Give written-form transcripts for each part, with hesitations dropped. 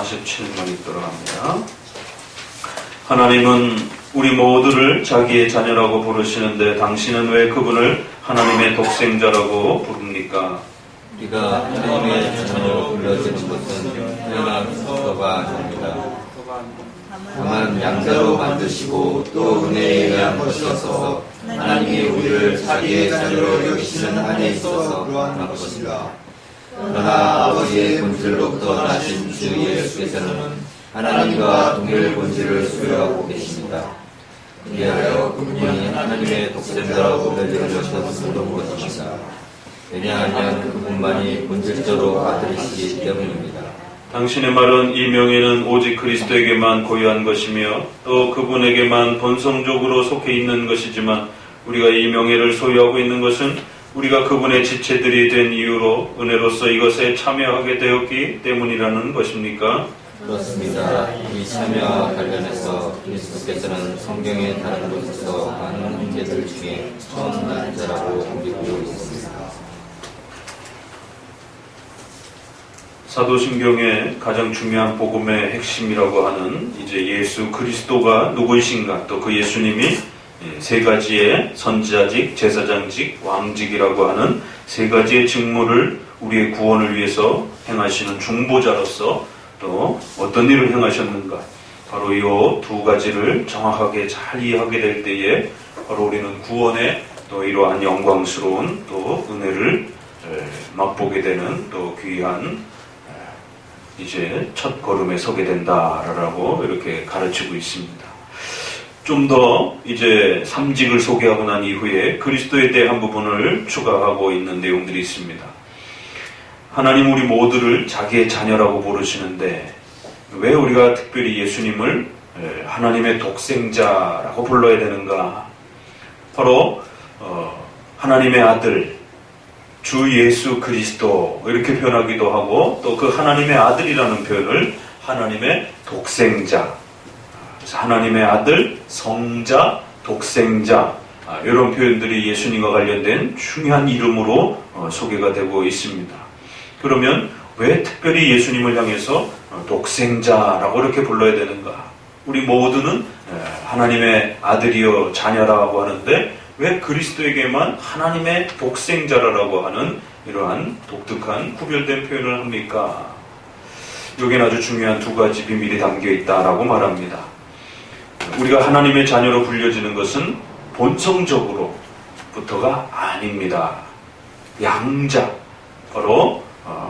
47명 있도록 합니다. 하나님은 우리 모두를 자기의 자녀라고 부르시는데 당신은 왜 그분을 하나님의 독생자라고 부릅니까? 우리가 하나님의 자녀로 불러지는 것은 태어나서가 아닙니다. 다만 양자로 만드시고 또 은혜에 의한 것이어서 하나님이 우리를 자기의 자녀로 여기시는 안에 있어서 그러한 것입니다. 그러나 아버지의 본질로부터 나신 주 예수께서는 하나님과 동일 본질을 소유하고 계십니다. 그리하여 그분이 하나님의 독생자라고 불려지는 것은 그런 것입니다. 왜냐하면 그분만이 본질적으로 아들이시기 때문입니다. 당신의 말은 이 명예는 오직 그리스도에게만 고유한 것이며 또 그분에게만 본성적으로 속해 있는 것이지만 우리가 이 명예를 소유하고 있는 것은 우리가 그분의 지체들이 된 이유로 은혜로서 이것에 참여하게 되었기 때문이라는 것입니까? 그렇습니다. 이 참여와 관련해서 그리스도께서는 성경의 다른 곳에서 많은 형제들 중에 처음 난 자라고 우리고 있습니다. 사도신경의 가장 중요한 복음의 핵심이라고 하는 이제 예수 그리스도가 누구이신가, 또 그 예수님이 세 가지의 선지자직, 제사장직, 왕직이라고 하는 세 가지의 직무를 우리의 구원을 위해서 행하시는 중보자로서 또 어떤 일을 행하셨는가, 바로 이 두 가지를 정확하게 잘 이해하게 될 때에 바로 우리는 구원의 또 이러한 영광스러운 또 은혜를 맛보게 되는 또 귀한 이제 첫 걸음에 서게 된다라고 이렇게 가르치고 있습니다. 좀 더 이제 삼직을 소개하고 난 이후에 그리스도에 대한 부분을 추가하고 있는 내용들이 있습니다. 하나님 우리 모두를 자기의 자녀라고 부르시는데 왜 우리가 특별히 예수님을 하나님의 독생자라고 불러야 되는가? 바로 하나님의 아들 주 예수 그리스도 이렇게 표현하기도 하고 또 그 하나님의 아들이라는 표현을 하나님의 독생자, 그래서 하나님의 아들, 성자, 독생자 이런 표현들이 예수님과 관련된 중요한 이름으로 소개가 되고 있습니다. 그러면 왜 특별히 예수님을 향해서 독생자라고 이렇게 불러야 되는가? 우리 모두는 하나님의 아들이요 자녀라고 하는데 왜 그리스도에게만 하나님의 독생자라고 하는 이러한 독특한 구별된 표현을 합니까? 여기는 아주 중요한 두 가지 비밀이 담겨 있다라고 말합니다. 우리가 하나님의 자녀로 불려지는 것은 본성적으로부터가 아닙니다. 양자, 바로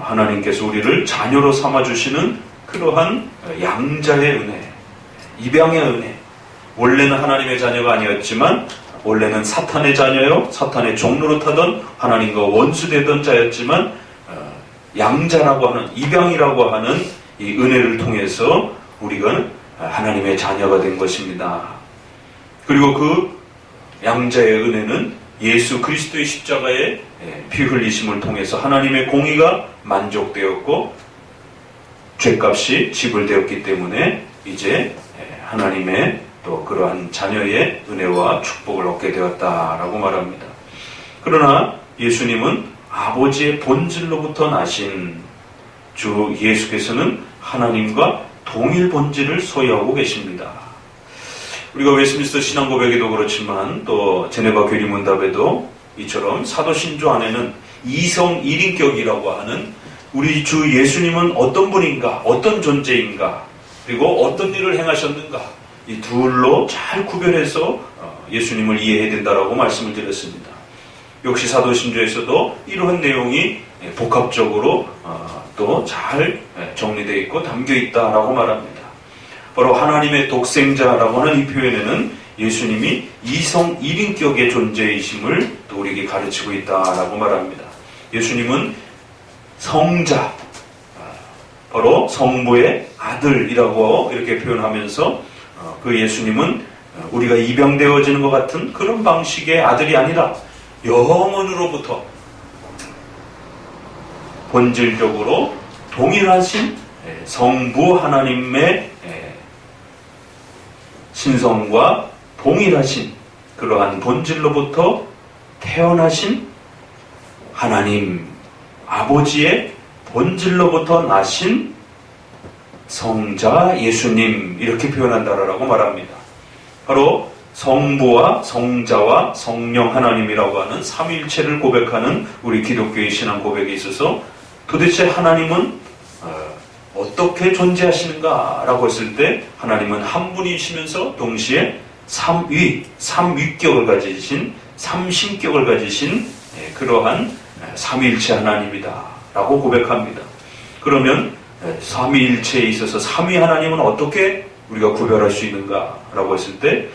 하나님께서 우리를 자녀로 삼아주시는 그러한 양자의 은혜, 입양의 은혜. 원래는 하나님의 자녀가 아니었지만 원래는 사탄의 자녀요, 사탄의 종로로 타던 하나님과 원수되던 자였지만 양자라고 하는, 입양이라고 하는 이 은혜를 통해서 우리가 하나님의 자녀가 된 것입니다. 그리고 그 양자의 은혜는 예수 그리스도의 십자가의 피 흘리심을 통해서 하나님의 공의가 만족되었고 죄값이 지불되었기 때문에 이제 하나님의 또 그러한 자녀의 은혜와 축복을 얻게 되었다라고 말합니다. 그러나 예수님은 아버지의 본질로부터 나신 주 예수께서는 하나님과 동일 본질을 소유하고 계십니다. 우리가 웨스트민스터 신앙고백에도 그렇지만 또 제네바 교리문답에도 이처럼 사도신조 안에는 이성 일인격이라고 하는 우리 주 예수님은 어떤 분인가, 어떤 존재인가, 그리고 어떤 일을 행하셨는가, 이 둘로 잘 구별해서 예수님을 이해해야 된다라고 말씀을 드렸습니다. 역시 사도신조에서도 이러한 내용이 복합적으로 또 잘 정리되어 있고 담겨 있다라고 말합니다. 바로 하나님의 독생자라고 하는 이 표현에는 예수님이 이성 1인격의 존재이심을 또 우리에게 가르치고 있다라고 말합니다. 예수님은 성자, 바로 성부의 아들이라고 이렇게 표현하면서 그 예수님은 우리가 입양되어지는 것 같은 그런 방식의 아들이 아니라 영원으로부터 본질적으로 동일하신 성부 하나님의 신성과 동일하신 그러한 본질로부터 태어나신 하나님 아버지의 본질로부터 나신 성자 예수님 이렇게 표현한다라고 말합니다. 바로 성부와 성자와 성령 하나님이라고 하는 삼위일체를 고백하는 우리 기독교의 신앙 고백에 있어서 도대체 하나님은 어떻게 존재하시는가 라고 했을 때 하나님은 한 분이시면서 동시에 삼위격을 가지신 삼신격을 가지신 그러한 삼위일체 하나님이다 라고 고백합니다. 그러면 삼위일체에 있어서 삼위 하나님은 어떻게 우리가 구별할 수 있는가 라고 했을 때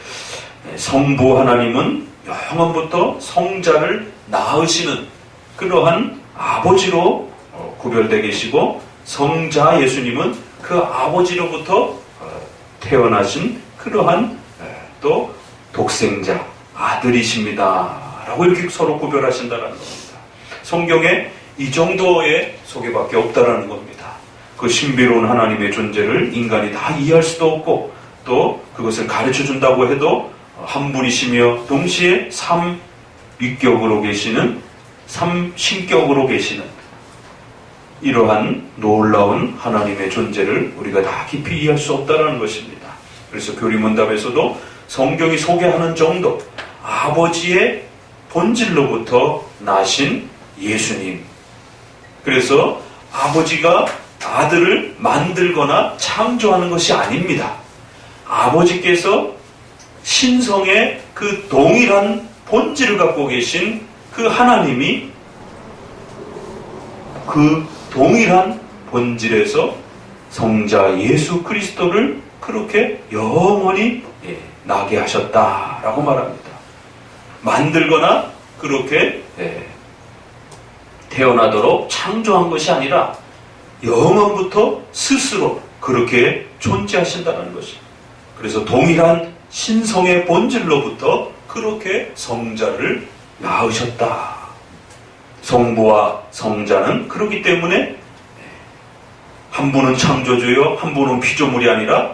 성부 하나님은 영원부터 성자를 낳으시는 그러한 아버지로 구별되어 계시고, 성자 예수님은 그 아버지로부터 태어나신 그러한 또 독생자 아들이십니다 라고 이렇게 서로 구별하신다는 겁니다. 성경에 이 정도의 소개밖에 없다라는 겁니다. 그 신비로운 하나님의 존재를 인간이 다 이해할 수도 없고, 또 그것을 가르쳐 준다고 해도 한 분이시며 동시에 삼위격으로 계시는 삼신격으로 계시는 이러한 놀라운 하나님의 존재를 우리가 다 깊이 이해할 수 없다는 것입니다. 그래서 교리문답에서도 성경이 소개하는 정도, 아버지의 본질로부터 나신 예수님. 그래서 아버지가 아들을 만들거나 창조하는 것이 아닙니다. 아버지께서 신성의 그 동일한 본질을 갖고 계신 그 하나님이 그 동일한 본질에서 성자 예수 그리스도를 그렇게 영원히 나게 하셨다라고 말합니다. 만들거나 그렇게 태어나도록 창조한 것이 아니라 영원부터 스스로 그렇게 존재하신다는 것입니다. 그래서 동일한 신성의 본질로부터 그렇게 성자를 낳으셨다. 성부와 성자는 그렇기 때문에 한 분은 창조주요, 한 분은 피조물이 아니라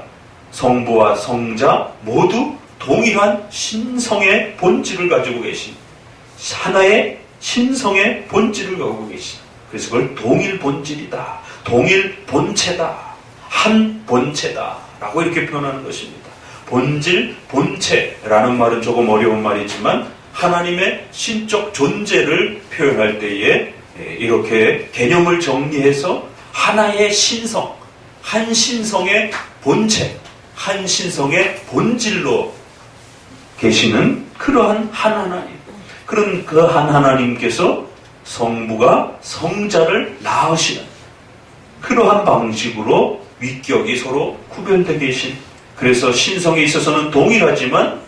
성부와 성자 모두 동일한 신성의 본질을 가지고 계신, 하나의 신성의 본질을 가지고 계신, 그래서 그걸 동일 본질이다, 동일 본체다, 한 본체다 라고 이렇게 표현하는 것입니다. 본질, 본체라는 말은 조금 어려운 말이지만 하나님의 신적 존재를 표현할 때에 이렇게 개념을 정리해서 하나의 신성, 한 신성의 본체, 한 신성의 본질로 계시는 그러한 한 하나님, 그런 그 한 하나님께서 성부가 성자를 낳으시는 그러한 방식으로 위격이 서로 구별되어 계신, 그래서 신성에 있어서는 동일하지만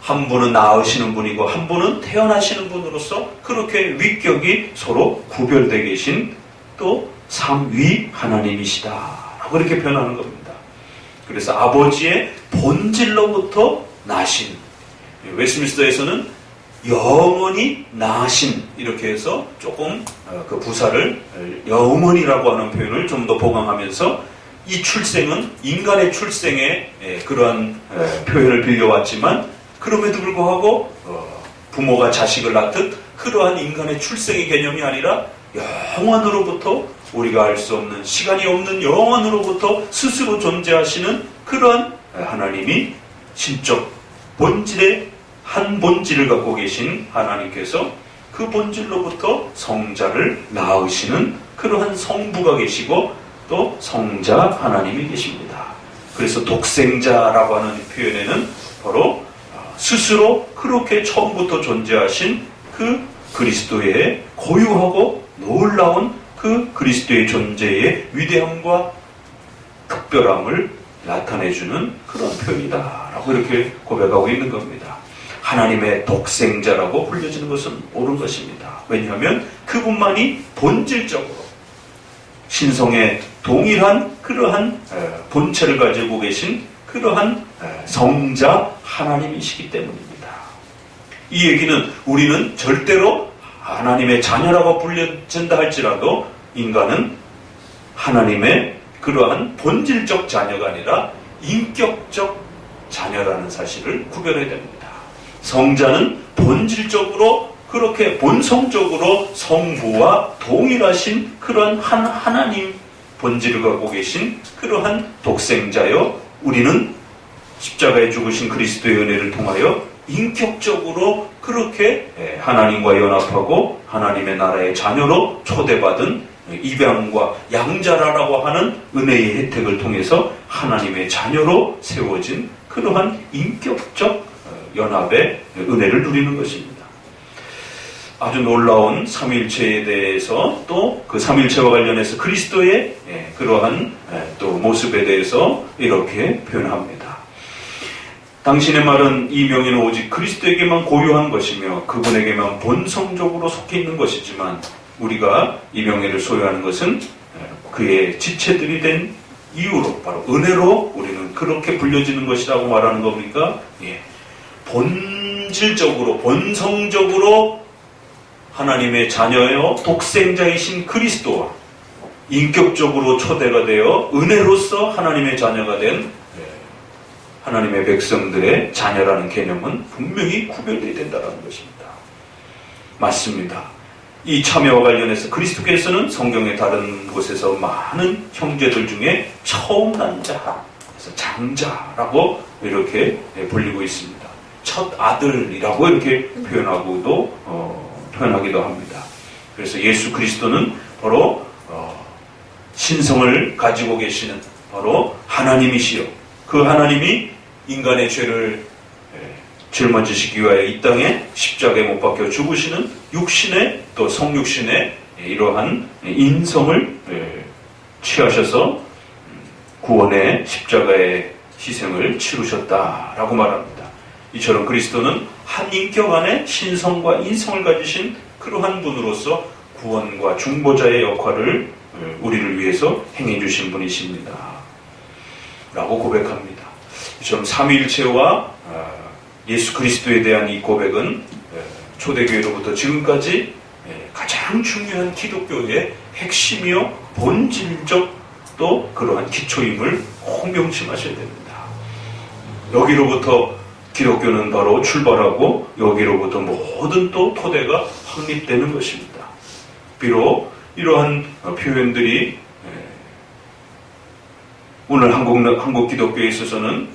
한 분은 낳으시는 분이고 한 분은 태어나시는 분으로서 그렇게 위격이 서로 구별되어 계신 또 삼위 하나님이시다 라고 이렇게 표현하는 겁니다. 그래서 아버지의 본질로부터 나신, 웨스트민스터에서는 영원히 나신 이렇게 해서 조금 그 부사를 영원이라고 하는 표현을 좀 더 보강하면서 이 출생은 인간의 출생에 그러한 표현을 빌려왔지만 그럼에도 불구하고 부모가 자식을 낳듯 그러한 인간의 출생의 개념이 아니라 영원으로부터 우리가 알 수 없는, 시간이 없는 영원으로부터 스스로 존재하시는 그러한 하나님이 신적 본질의 한 본질을 갖고 계신 하나님께서 그 본질로부터 성자를 낳으시는 그러한 성부가 계시고 또 성자 하나님이 계십니다. 그래서 독생자라고 하는 표현에는 바로 스스로 그렇게 처음부터 존재하신 그 그리스도의 고유하고 놀라운 그 그리스도의 존재의 위대함과 특별함을 나타내주는 그런 표현이다라고 이렇게 고백하고 있는 겁니다. 하나님의 독생자라고 불려지는 것은 옳은 것입니다. 왜냐하면 그분만이 본질적으로 신성의 동일한 그러한 본체를 가지고 계신 그러한 성자 하나님이시기 때문입니다. 이 얘기는 우리는 절대로 하나님의 자녀라고 불려진다 할지라도 인간은 하나님의 그러한 본질적 자녀가 아니라 인격적 자녀라는 사실을 구별해야 됩니다. 성자는 본질적으로 그렇게 본성적으로 성부와 동일하신 그런 한 하나님, 본질을 갖고 계신 그러한 독생자여, 우리는 십자가에 죽으신 그리스도의 은혜를 통하여 인격적으로 그렇게 하나님과 연합하고 하나님의 나라의 자녀로 초대받은 입양과 양자라라고 하는 은혜의 혜택을 통해서 하나님의 자녀로 세워진 그러한 인격적 연합의 은혜를 누리는 것입니다. 아주 놀라운 삼위일체에 대해서, 또 그 삼위일체와 관련해서 그리스도의 그러한 또 모습에 대해서 이렇게 표현합니다. 당신의 말은 이 명예는 오직 그리스도에게만 고유한 것이며 그분에게만 본성적으로 속해 있는 것이지만, 우리가 이 명예를 소유하는 것은 그의 지체들이 된 이유로, 바로 은혜로 우리는 그렇게 불려지는 것이라고 말하는 겁니까? 본질적으로, 본성적으로 하나님의 자녀여 독생자이신 그리스도와 인격적으로 초대가 되어 은혜로서 하나님의 자녀가 된 하나님의 백성들의 자녀라는 개념은 분명히 구별되어야 된다는 것입니다. 맞습니다. 이 참여와 관련해서 그리스도께서는 성경의 다른 곳에서 많은 형제들 중에 처음 난 자, 그래서 장자라고 이렇게 불리고 있습니다. 첫 아들이라고 이렇게 표현하기도 합니다. 그래서 예수 그리스도는 바로 신성을 가지고 계시는 바로 하나님이시요, 그 하나님이 인간의 죄를 짊어지시기 위하여 이 땅에 십자가에 못 박혀 죽으시는 육신의, 또 성육신의 이러한 인성을 취하셔서 구원의 십자가의 희생을 치르셨다라고 말합니다. 이처럼 그리스도는 한 인격 안에 신성과 인성을 가지신 그러한 분으로서 구원과 중보자의 역할을 우리를 위해서 행해 주신 분이십니다 라고 고백합니다. 이처럼 삼위일체와 예수 그리스도에 대한 이 고백은 초대교회로부터 지금까지 가장 중요한 기독교의 핵심이요 본질적 또 그러한 기초임을 꼭 명심하셔야 됩니다. 여기로부터 기독교는 바로 출발하고 여기로부터 모든 또 토대가 확립되는 것입니다. 비록 이러한 표현들이 오늘 한국 기독교에 있어서는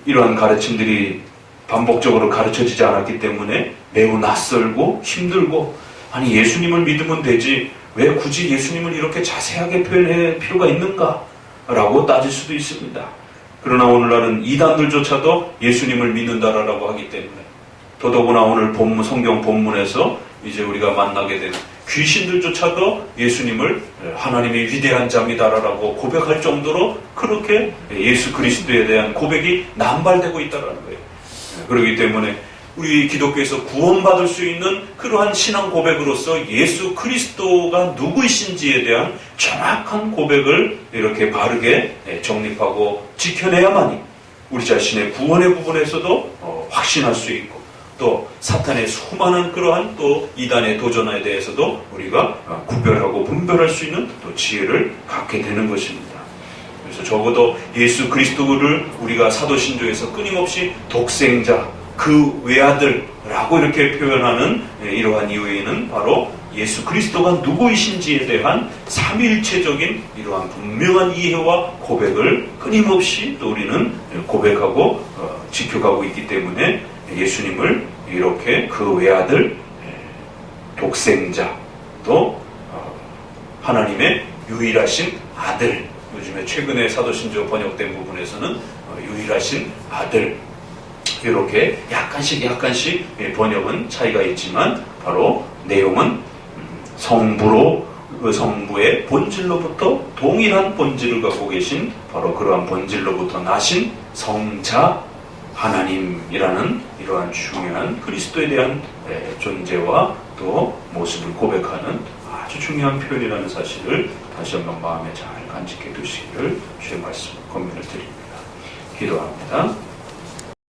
이러한 가르침들이 반복적으로 가르쳐지지 않았기 때문에 매우 낯설고 힘들고, 아니 예수님을 믿으면 되지 왜 굳이 예수님을 이렇게 자세하게 표현할 필요가 있는가 라고 따질 수도 있습니다. 그러나 오늘날은 이단들조차도 예수님을 믿는다라고 하기 때문에, 더더구나 오늘 성경 본문에서 이제 우리가 만나게 된 귀신들조차도 예수님을 하나님의 위대한 자입니다라고 고백할 정도로 그렇게 예수 그리스도에 대한 고백이 남발되고 있다는 거예요. 그렇기 때문에 우리 기독교에서 구원받을 수 있는 그러한 신앙 고백으로서 예수 그리스도가 누구이신지에 대한 정확한 고백을 이렇게 바르게 정립하고 지켜내야만이 우리 자신의 구원의 부분에서도 확신할 수 있고, 또 사탄의 수많은 그러한 또 이단의 도전에 대해서도 우리가 구별하고 분별할 수 있는 또 지혜를 갖게 되는 것입니다. 그래서 적어도 예수 그리스도를 우리가 사도신조에서 끊임없이 독생자, 그 외아들라고 이렇게 표현하는 이러한 이유에는 바로 예수 그리스도가 누구이신지에 대한 삼위일체적인 이러한 분명한 이해와 고백을 끊임없이 또 우리는 고백하고 지켜가고 있기 때문에 예수님을 이렇게 그 외아들, 독생자, 또 하나님의 유일하신 아들, 요즘에 최근에 사도신조 번역된 부분에서는 유일하신 아들, 이렇게 약간씩 번역은 차이가 있지만 바로 내용은 성부의 본질로부터 동일한 본질을 갖고 계신 바로 그러한 본질로부터 나신 성자 하나님이라는 이러한 중요한 그리스도에 대한 존재와 또 모습을 고백하는 아주 중요한 표현이라는 사실을 다시 한번 마음에 잘 간직해 두시기를 주의 말씀으로 권면을 드립니다. 기도합니다.